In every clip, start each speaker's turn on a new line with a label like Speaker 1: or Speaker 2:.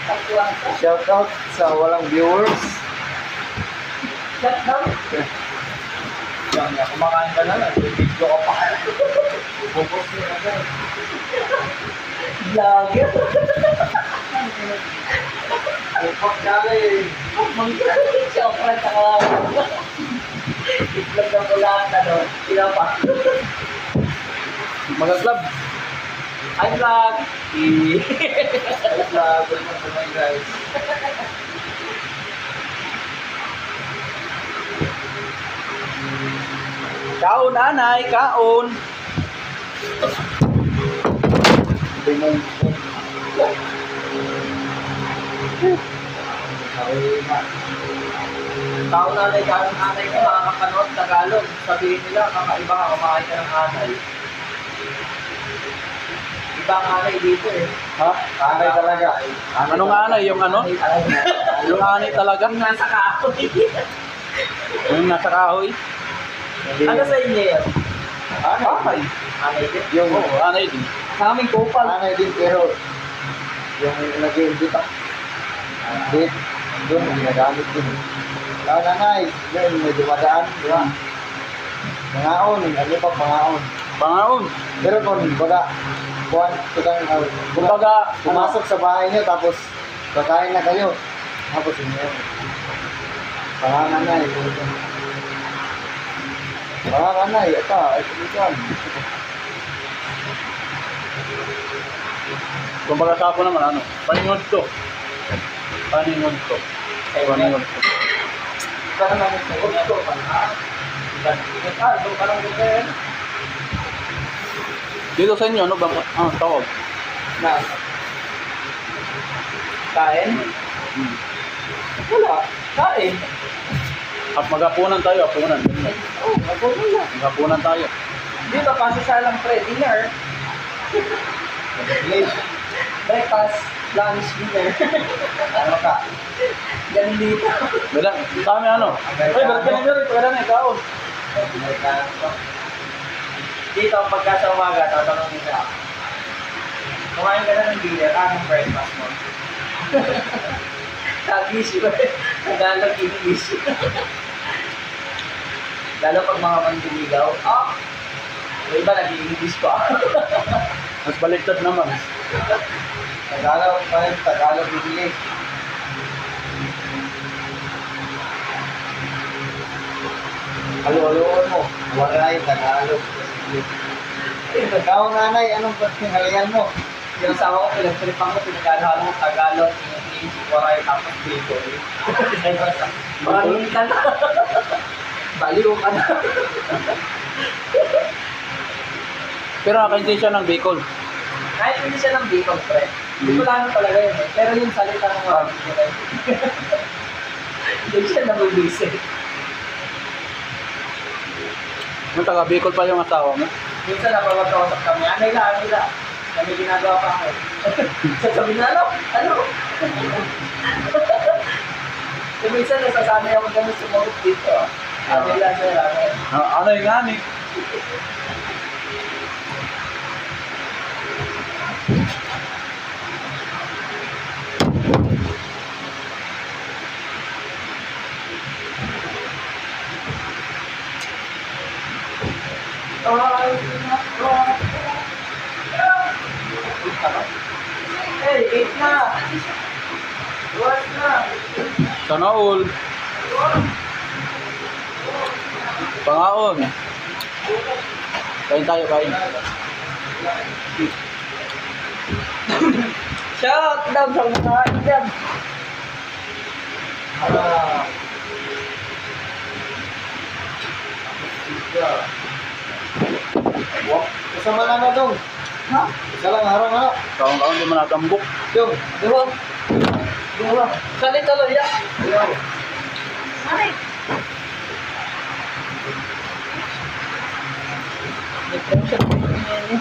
Speaker 1: Shout out sa walang viewers.
Speaker 2: Shout out.
Speaker 1: Yan, kumakain ka na lang. Video ka pa. Focus nyo na dyan.
Speaker 2: Vlogger.
Speaker 1: Focus ka na eh.
Speaker 2: Siyempre, saka itlog na bulaan, ano, tinapa.
Speaker 1: Mag-club.
Speaker 2: Hi, vlog!
Speaker 1: Mag-club. Good guys.
Speaker 2: Kaon, anay, kaon!
Speaker 1: Tingnan.
Speaker 2: Kaon, anay, kaon, anay ka, makakapanood Tagalog. Sabihin nila, kakaiba ka, kumakain ka ng anay. Iba ang anay dito eh.
Speaker 1: Ha? Anay talaga.
Speaker 3: Anong anay? Yung ano?
Speaker 2: Anay talaga.
Speaker 3: Yung anay talaga?
Speaker 2: Yung nasa kahoy.
Speaker 3: Yung nasa kahoy?
Speaker 2: Ano sa inyo yun?
Speaker 3: Anay.
Speaker 2: Anay din?
Speaker 1: Yung
Speaker 3: Oo, anay din.
Speaker 2: Sa aming kupal.
Speaker 1: anay din pero yung nag-i-edit ah. Edit. Doon, ginagamit din. Kaya nanay, yun, may dumadaan, di ba? Pangaon, ano pa pangaon?
Speaker 3: Pangaon.
Speaker 1: Pero kung baga,
Speaker 3: Kumbaga,
Speaker 1: pumasok sa bahay niyo tapos kakain na kayo. Tapos yun. Panganay. Panganay, ito, ito yan.
Speaker 3: kumbaga sa ako naman, ano? Paningod to. Paningod to. Paningod to.
Speaker 2: Ikaw naman yung sagot ko. Doon ka lang dito yun.
Speaker 3: Dito sa inyo, ano bang tawag?
Speaker 2: Na. Kain?
Speaker 3: Hmm.
Speaker 2: Wala. Kain.
Speaker 3: At maghapunan tayo, hapunan.
Speaker 2: Oo, magpunan lang.
Speaker 3: Maghapunan tayo.
Speaker 2: Dito, pasasalang pre-dinner. Breakfast, lunch, dinner.
Speaker 1: Ano ka?
Speaker 2: Ganun dito.
Speaker 3: Beda, kami ano? Ay, ba't ka na rin? Pwede na ikaw.
Speaker 2: Dito, pagka sa umaga, tatanungin ka. Kumain ka na ng dinner, anong breakfast mo? Tag-issue. Tagalog English. Lalo pag mga manliligaw, yung iba nag-i-English pa.
Speaker 3: Mas baliktad naman.
Speaker 1: Tagalog pa rin, Tagalog bibili. Halo-haloon mo. Waray, Tagalog. Ikaw nanay, anong pagkingalian mo?
Speaker 2: Yung asawa ko, pinagpilipan ko, pinag-alala ko Tagalog, English, Waray, tapos Bicol. Parang ka na. Baliw ka na.
Speaker 3: Pero nakaintindi siya ng Bicol.
Speaker 2: Kahit hindi siya ng Bicol, pre. Bicolano talaga yun eh. Pero yung salita ng mga Bicol, hindi siya nabubisi.
Speaker 3: Yung taga Bicol pa yung asawa mo.
Speaker 2: Minsan napawag-kausap kami, anay lang. Kami ginagawa pa ako. Sasabihin na, ano? So, minsan nasasanay ako ganun sumagot dito. Anay lang sir, anay.
Speaker 3: Ano yung ani?
Speaker 2: Hey, 8 na! Luwas na!
Speaker 3: Sana all. Pangaon. Kain tayo, kain.
Speaker 2: Shout down sa mga dyan!
Speaker 1: Kasama lang na dong.
Speaker 2: Ha?
Speaker 1: Isa lang harang ha.
Speaker 3: Kaon-kaon di manatambok.
Speaker 1: Yung,
Speaker 2: Duwag! Duwag! Salit talo ya!
Speaker 1: yung.
Speaker 2: Anay! May pressure ko yan eh.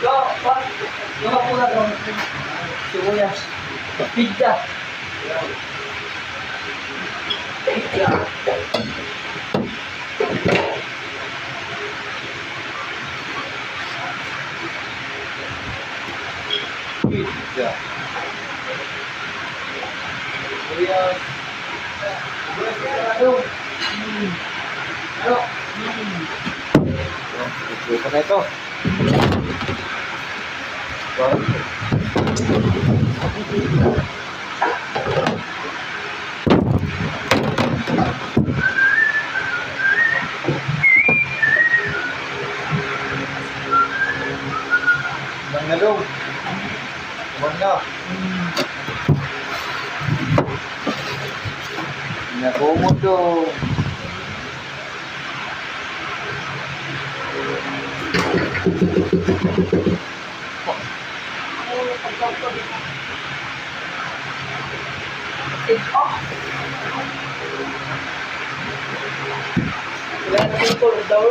Speaker 2: Yo, what? Yung ako na doon. Sibuyas. Pizza. Pizza.
Speaker 3: Logi.
Speaker 1: Siya. Kuya. Ito na ito. Lang na dong. Huwag na. Nakumod dong.
Speaker 2: Wala na yung color daw.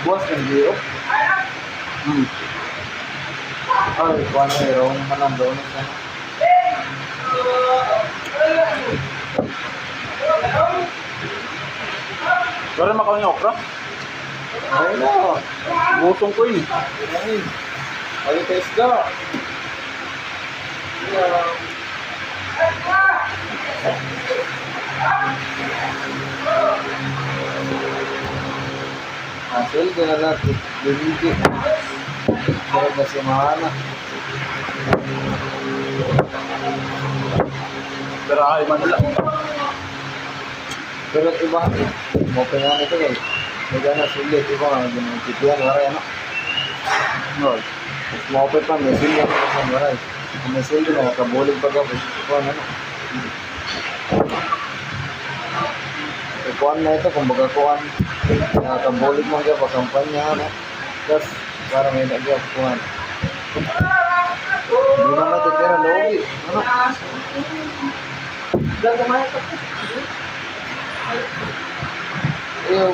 Speaker 1: Buwas ng liyo. Ay, kuha na yun. Naman ang donut na.
Speaker 3: Pero makaw niya okra.
Speaker 1: Ay na.
Speaker 3: Busong ko yun.
Speaker 1: Ay. Ay, taste ka. Hasil ko na lang. Lumigi. Pero kasi mahana.
Speaker 3: Pero ay Manila.
Speaker 1: Pero iba. Mo pa nga ito guys. Magana sulit. Iba nga. Ginagitian. Waray ano.
Speaker 3: No.
Speaker 1: Mau pa pa. May sulit. Waray. May sulit na. Kabulig pa ka. Kuhan ano. Kuhan na ito. Kung baga kuhan. Kabulig mo kaya. Pagkampanya. Ano. Tapos. Para may nagyap kuhan. Hindi na matitira. Logi. Ano.
Speaker 2: Gagamahan ka.
Speaker 1: Ayaw.